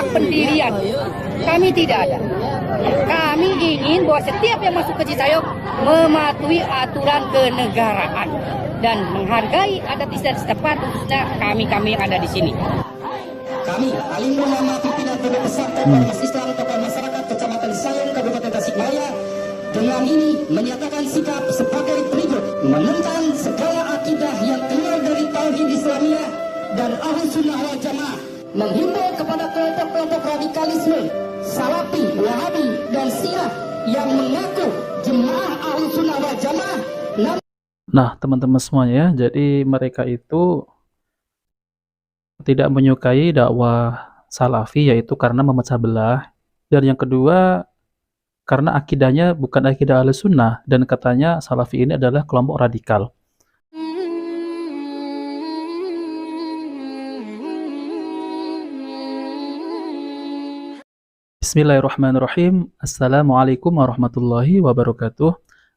hak pendirian. Kami tidak ada. Kami ingin bahwa setiap yang masuk ke Cisayong mematuhi aturan kenegaraan dan menghargai adat istiadat setempat, khususnya kami-kami yang ada di sini. Kami, Alindo Nama Pimpinan Pondok Pesantren Ormas Islam Tokoh Masyarakat Kecamatan Sayong, Kabupaten Tasikmalaya, dengan ini menyatakan sikap sebagai berikut: menentang segala akidah yang keluar dari tauhid Islamiyah dan Ahlus Sunnah wal Jamaah, menghimbau kepada kelompok-kelompok radikalisme, Salafi, Wahabi, dan Syiah yang mengaku jemaah Ahlus Sunnah wal Jamaah. Nah, teman-teman semuanya, jadi mereka itu tidak menyukai dakwah Salafi, yaitu karena memecah belah, dan yang kedua karena akidahnya bukan akidah Ahlus Sunnah, dan katanya Salafi ini adalah kelompok radikal. Bismillahirrahmanirrahim. Assalamualaikum warahmatullahi wabarakatuh.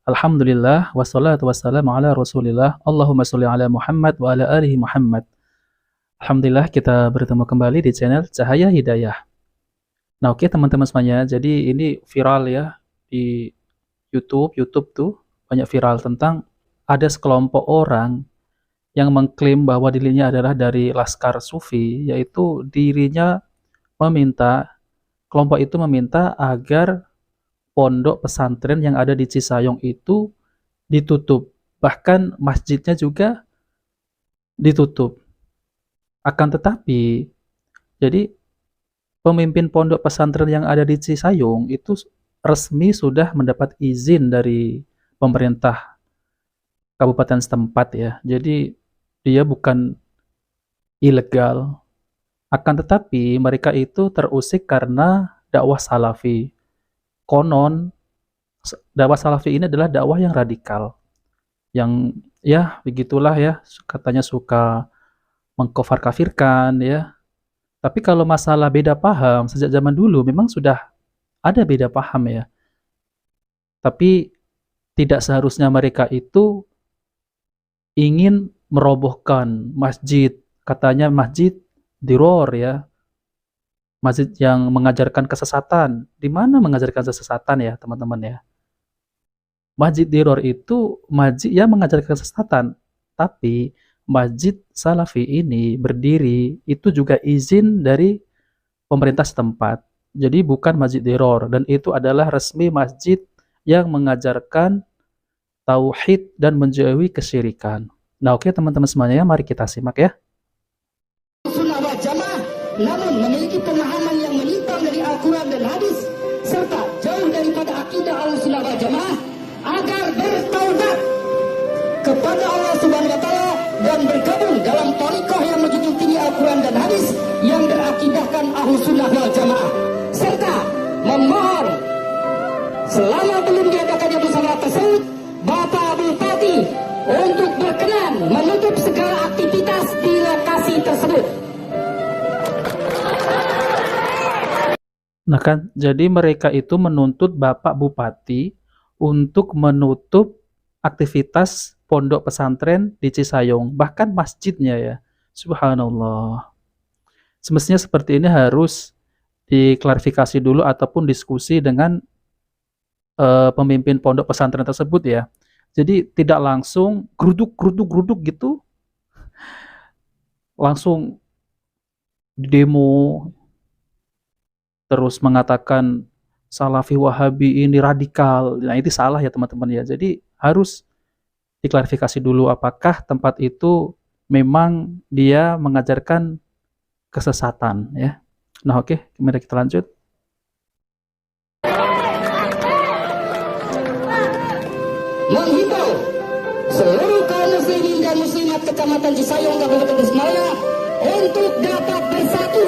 Alhamdulillah, wassalatu wassalamu ala rasulillah. Allahumma sholli ala Muhammad wa ala alihi Muhammad. Alhamdulillah, kita bertemu kembali di channel Cahaya Hidayah. Nah, oke teman-teman semuanya, jadi ini viral ya di YouTube tuh banyak viral tentang ada sekelompok orang yang mengklaim bahwa dirinya adalah dari Laskar Sufi, yaitu kelompok itu meminta agar pondok pesantren yang ada di Cisayong itu ditutup, bahkan masjidnya juga ditutup. Akan tetapi, jadi pemimpin pondok pesantren yang ada di Cisayong itu resmi sudah mendapat izin dari pemerintah kabupaten setempat ya. Jadi dia bukan ilegal. Akan tetapi mereka itu terusik karena dakwah Salafi. Konon dakwah Salafi ini adalah dakwah yang radikal. Yang ya begitulah ya, katanya suka mengkafir-kafirkan ya. Tapi kalau masalah beda paham, sejak zaman dulu memang sudah ada beda paham ya. Tapi tidak seharusnya mereka itu ingin merobohkan masjid. Katanya masjid diror ya. Masjid yang mengajarkan kesesatan. Di mana mengajarkan kesesatan ya teman-teman ya? Masjid diror itu masjid yang mengajarkan kesesatan. Tapi Masjid Salafi ini berdiri itu juga izin dari pemerintah setempat. Jadi bukan masjid diror, dan itu adalah resmi masjid yang mengajarkan tauhid dan menjauhi kesyirikan. Nah, oke teman-teman semuanya, mari kita simak ya. Sunnah wal Jamaah namun memiliki pemahaman yang menyimpang dari Al-Quran dan hadis serta jauh daripada akidah Ahlus Sunnah wal Jamaah, agar bertaubat kepada Allah Subhanahu wa taala dan bergabung dalam thariqah yang menjunjung tinggi Al-Quran dan hadis yang berakidahkan Ahlus Sunnah wal Jamaah, serta memohon selama belum diadakannya musyawarah tersebut Bapak Bupati untuk berkenan menutup segala aktivitas di lokasi tersebut. Nah kan, jadi mereka itu menuntut Bapak Bupati untuk menutup aktivitas pondok pesantren di Cisayong, bahkan masjidnya ya. Subhanallah. Semestinya seperti ini harus diklarifikasi dulu ataupun diskusi dengan pemimpin pondok pesantren tersebut ya. Jadi tidak langsung geruduk gitu, langsung demo terus mengatakan Salafi Wahabi ini radikal. Nah, itu salah ya teman-teman ya. Jadi harus diklarifikasi dulu apakah tempat itu memang dia mengajarkan kesesatan ya. Nah, oke, mari kita lanjut. Menghimbau seluruh kaum muslimin dan muslimat Kecamatan Cisayong, Kabupaten Tasikmalaya untuk dapat bersatu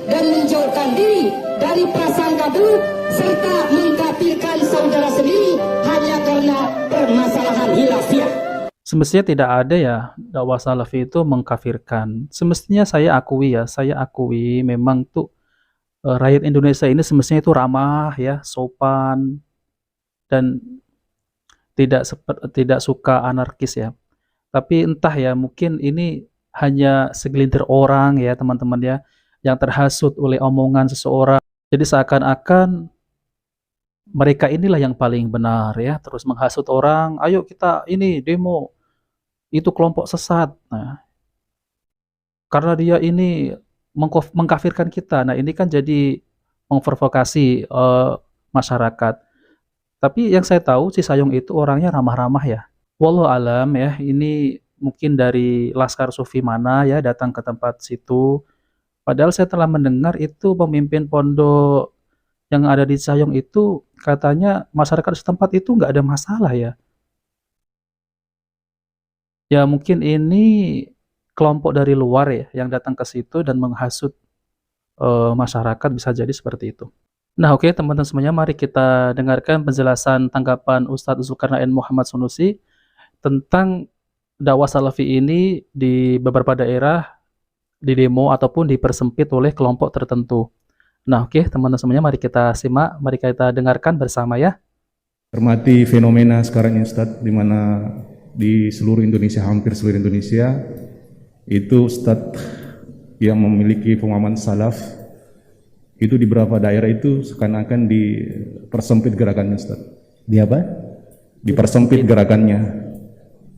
dan menjauhkan diri dari prasangka buruk serta mengkafirkan saudara sendiri hanya karena permasalahan khilafiyah. Semestinya tidak ada ya dakwah Salafi itu mengkafirkan. Semestinya saya akui memang tuh rakyat Indonesia ini semestinya itu ramah ya, sopan dan tidak suka anarkis ya. Tapi entah ya, mungkin ini hanya segelintir orang ya teman-teman ya, yang terhasut oleh omongan seseorang. Jadi seakan-akan mereka inilah yang paling benar ya, terus menghasut orang, "Ayo kita ini demo, itu kelompok sesat." Nah, karena dia ini mengkafirkan kita. Nah, ini kan jadi memprovokasi, masyarakat. Tapi yang saya tahu Sintayong itu orangnya ramah-ramah ya. Wallahu alam ya, ini mungkin dari laskar sufi mana ya datang ke tempat situ. Padahal saya telah mendengar itu pemimpin pondok yang ada di Sintayong itu katanya masyarakat setempat itu nggak ada masalah ya. Ya mungkin ini kelompok dari luar ya yang datang ke situ dan menghasut masyarakat, bisa jadi seperti itu. Nah, oke teman-teman semuanya, mari kita dengarkan penjelasan tanggapan Ustadz Zulkarnain Muhammad Sunusi tentang dakwah salafi ini di beberapa daerah di demo ataupun dipersempit oleh kelompok tertentu. Nah, oke teman-teman semuanya, mari kita simak, mari kita dengarkan bersama ya. Cermati fenomena sekarang ini Ustadz, di mana di seluruh Indonesia, hampir seluruh Indonesia, itu Ustadz yang memiliki pemahaman salaf, itu di beberapa daerah itu seakan-akan dipersempit gerakannya Ustadz. Di apa? Dipersempit gerakannya.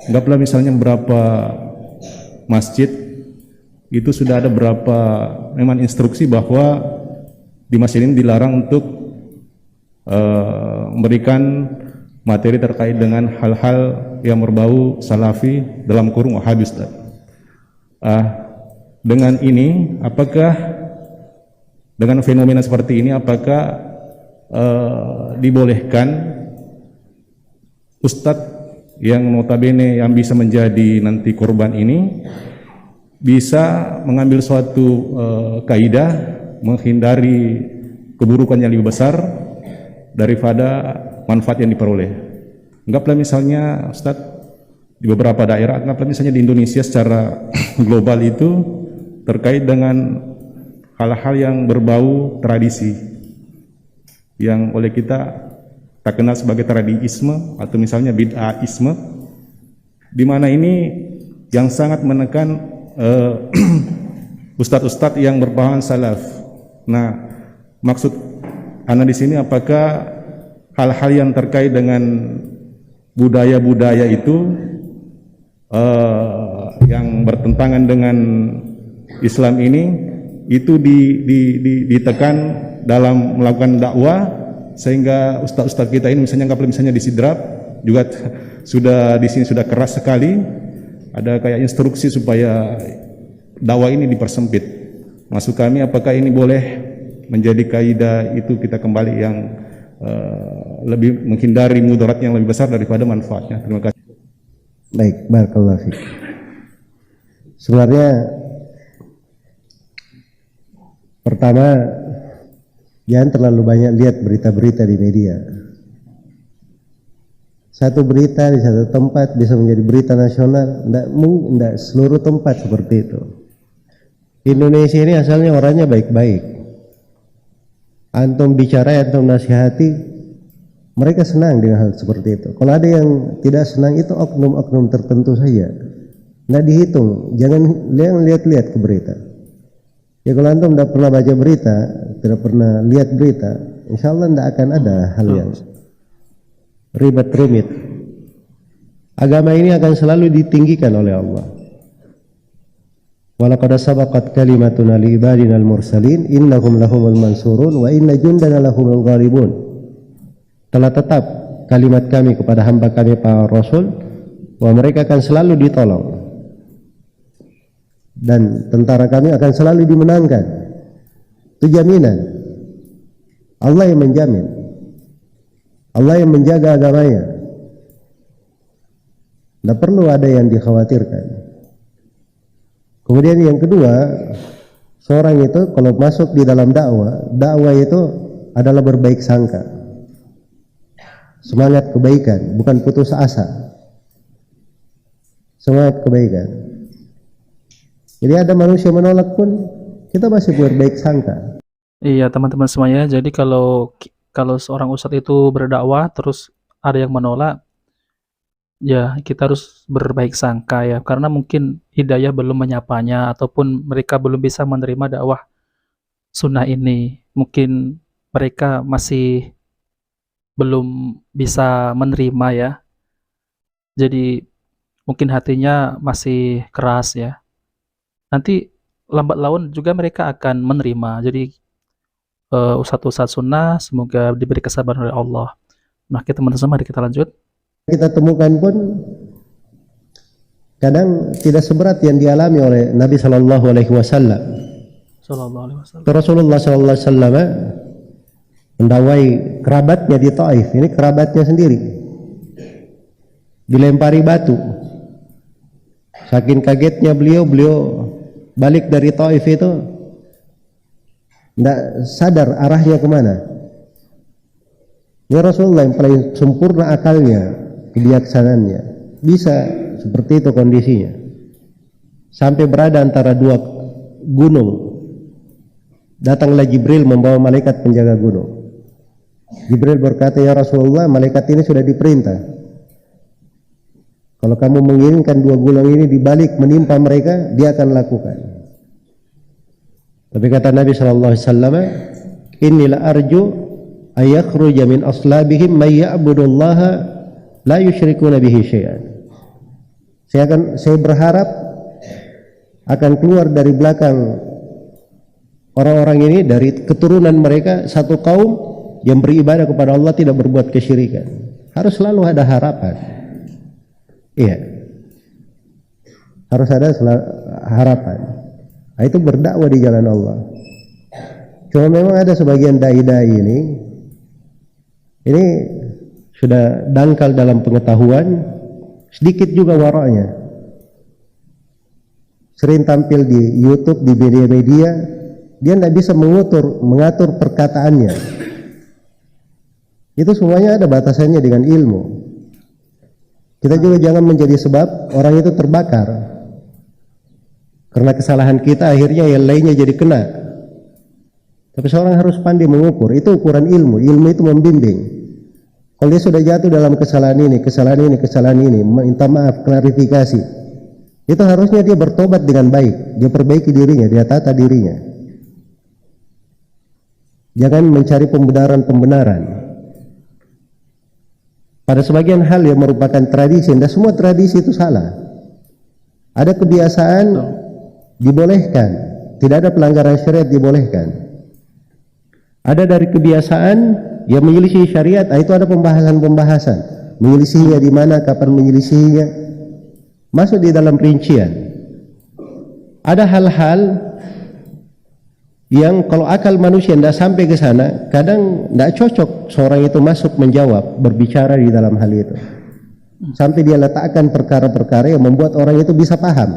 Anggaplah misalnya beberapa masjid, itu sudah ada beberapa memang instruksi bahwa di masjid ini dilarang untuk memberikan materi terkait dengan hal-hal yang berbau salafi dalam kurung Wahabi Ustaz. Dengan ini, apakah dengan fenomena seperti ini, apakah dibolehkan Ustadz yang notabene yang bisa menjadi nanti korban ini bisa mengambil suatu kaidah menghindari keburukan yang lebih besar daripada manfaat yang diperoleh. Anggaplah misalnya Ustadz, di beberapa daerah, anggaplah misalnya di Indonesia secara global itu terkait dengan hal-hal yang berbau tradisi yang oleh kita tak kenal sebagai tradisme atau misalnya bid'ahisme, di mana ini yang sangat menekan ustadz-ustadz yang berpaham salaf. Nah, maksud ana di sini apakah hal-hal yang terkait dengan budaya-budaya itu yang bertentangan dengan Islam ini itu ditekan dalam melakukan dakwah, sehingga ustadz-ustadz kita ini misalnya anggaplah misalnya di Sidrap juga sudah di sini sudah keras sekali, ada kayak instruksi supaya dakwah ini dipersempit. Maksud kami apakah ini boleh menjadi kaidah itu kita kembali yang lebih menghindari mudarat yang lebih besar daripada manfaatnya. Terima kasih. Baik, barakallahu fiik. Sebenarnya pertama, jangan terlalu banyak lihat berita-berita di media. Satu berita di satu tempat bisa menjadi berita nasional, tidak seluruh tempat seperti itu. Indonesia ini asalnya orangnya baik-baik. Antum bicara, antum nasihati, mereka senang dengan hal seperti itu. Kalau ada yang tidak senang, itu oknum-oknum tertentu saja, nggak dihitung. Jangan lihat-lihat ke berita. Ya kalau antum tidak pernah baca berita, tidak pernah lihat berita, insya Allah tidak akan ada hal yang ribet-rimit. Agama ini akan selalu ditinggikan oleh Allah. Walaqad sabaqat kalimatuna li ibadina al-mursalin innahum lahumul mansurun wa inna jundana lahumul ghalibun. Telah tetap kalimat kami kepada hamba kami para rasul bahwa mereka akan selalu ditolong dan tentara kami akan selalu dimenangkan. Itu jaminan. Allah yang menjamin, Allah yang menjaga agamanya. Tidak perlu ada yang dikhawatirkan. Kemudian yang kedua, seorang itu kalau masuk di dalam dakwah itu adalah berbaik sangka, semangat kebaikan, bukan putus asa, semangat kebaikan. Jadi ada manusia menolak pun kita masih berbaik sangka. Iya teman-teman semuanya, jadi kalau seorang ustadz itu berdakwah terus ada yang menolak, ya kita harus berbaik sangka ya, karena mungkin hidayah belum menyapanya ataupun mereka belum bisa menerima dakwah sunnah ini. Mungkin mereka masih belum bisa menerima ya. Jadi mungkin hatinya masih keras ya. Nanti lambat laun juga mereka akan menerima. Jadi ustadz-ustadz sunnah semoga diberi kesabaran oleh Allah. Nah, teman-teman semua, mari kita lanjut. Kita temukan pun kadang tidak seberat yang dialami oleh Nabi Shallallahu Alaihi Wasallam. Rasulullah Shallallahu Alaihi Wasallam mendawai kerabatnya di Taif. Ini kerabatnya sendiri dilempari batu. Saking kagetnya beliau balik dari Taif itu tidak sadar arahnya kemana. Ya Rasulullah yang paling sempurna akalnya, kebijaksanaannya, bisa seperti itu kondisinya. Sampai berada antara dua gunung. Datanglah Jibril membawa malaikat penjaga gunung. Jibril berkata, ya Rasulullah, malaikat ini sudah diperintah. Kalau kamu menginginkan dua gunung ini dibalik menimpa mereka, dia akan lakukan. Tapi kata Nabi SAW, Innila arju ayakhruja min aslabihim may ya'budullaha la yusyrikuna bihi syai'an. Saya berharap akan keluar dari belakang orang-orang ini, dari keturunan mereka, satu kaum yang beribadah kepada Allah, tidak berbuat kesyirikan. Harus selalu ada harapan. Iya, harus ada harapan. Nah, itu berdakwah di jalan Allah. Cuma memang ada sebagian dai-dai ini sudah dangkal dalam pengetahuan, sedikit juga waraknya. Sering tampil di YouTube, di media-media, dia tidak bisa mengatur perkataannya. Itu semuanya ada batasannya dengan ilmu. Kita juga jangan menjadi sebab orang itu terbakar. Karena kesalahan kita akhirnya yang lainnya jadi kena. Tapi seorang harus pandai mengukur. Itu ukuran ilmu. Ilmu itu membimbing. Kalau dia sudah jatuh dalam kesalahan ini, minta maaf, klarifikasi. Itu harusnya dia bertobat dengan baik. Dia perbaiki dirinya, dia tata dirinya. Jangan mencari pembenaran. Pada sebagian hal yang merupakan tradisi, dan semua tradisi itu salah. Ada kebiasaan dibolehkan, tidak ada pelanggaran syariat dibolehkan. Ada dari kebiasaan yang menyelisih syariat, itu ada pembahasan. Menyelisihinya di mana, kapan menyelisihinya, masuk di dalam rincian. Ada hal-hal yang kalau akal manusia tidak sampai ke sana, kadang tidak cocok seorang itu masuk menjawab, berbicara di dalam hal itu. Sampai dia letakkan perkara-perkara yang membuat orang itu bisa paham.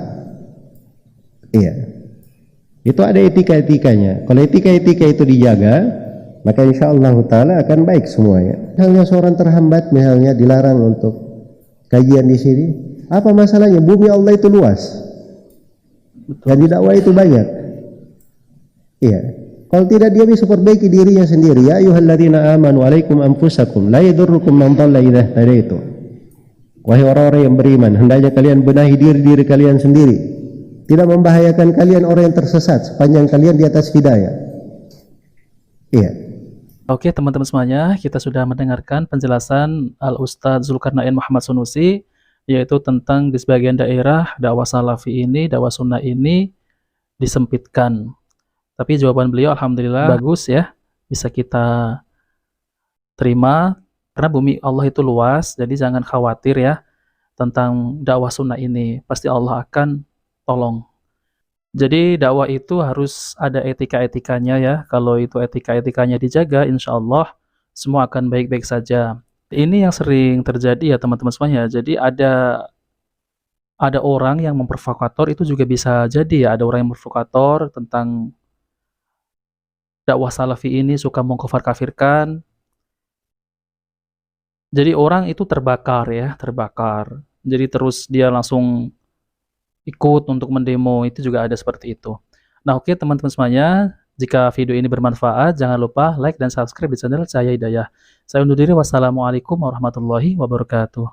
Iya. Itu ada etika-etikanya. Kalau etika-etika itu dijaga, maka insya Allah Ta'ala akan baik semuanya. Misalnya seorang terhambat, misalnya dilarang untuk kajian di sini, apa masalahnya? Bumi Allah itu luas. Yang didakwah itu banyak. Iya. Kalau tidak dia bisa perbaiki dirinya sendiri. Ya ayyuhalladzina amanu alaikum anfusakum la yadurrukum man dhalla idza ihtadaitum. Wahai orang-orang yang beriman, hendaknya kalian benahi diri kalian sendiri. Tidak membahayakan kalian orang yang tersesat sepanjang kalian di atas hidayah. Iya. Oke, teman-teman semuanya, kita sudah mendengarkan penjelasan Al-Ustadz Zulkarnain Muhammad Sunusi, yaitu tentang di sebagian daerah dakwah salafi ini, dakwah sunnah ini disempitkan. Tapi jawaban beliau alhamdulillah bagus ya, bisa kita terima karena bumi Allah itu luas, jadi jangan khawatir ya tentang dakwah sunnah ini, pasti Allah akan tolong. Jadi dakwah itu harus ada etika-etikanya ya, kalau itu etika-etikanya dijaga, insya Allah semua akan baik-baik saja. Ini yang sering terjadi ya teman-teman semuanya, jadi ada orang yang memprovokator, itu juga bisa jadi ya, ada orang yang memprovokator tentang dakwah salafi ini, suka mengkafir-kafirkan. Jadi orang itu terbakar ya, terbakar. Jadi terus dia langsung ikut untuk mendemo, itu juga ada seperti itu. Nah oke teman-teman semuanya, jika video ini bermanfaat, jangan lupa like dan subscribe di channel Cahaya Hidayah. Saya undur diri, wassalamualaikum warahmatullahi wabarakatuh.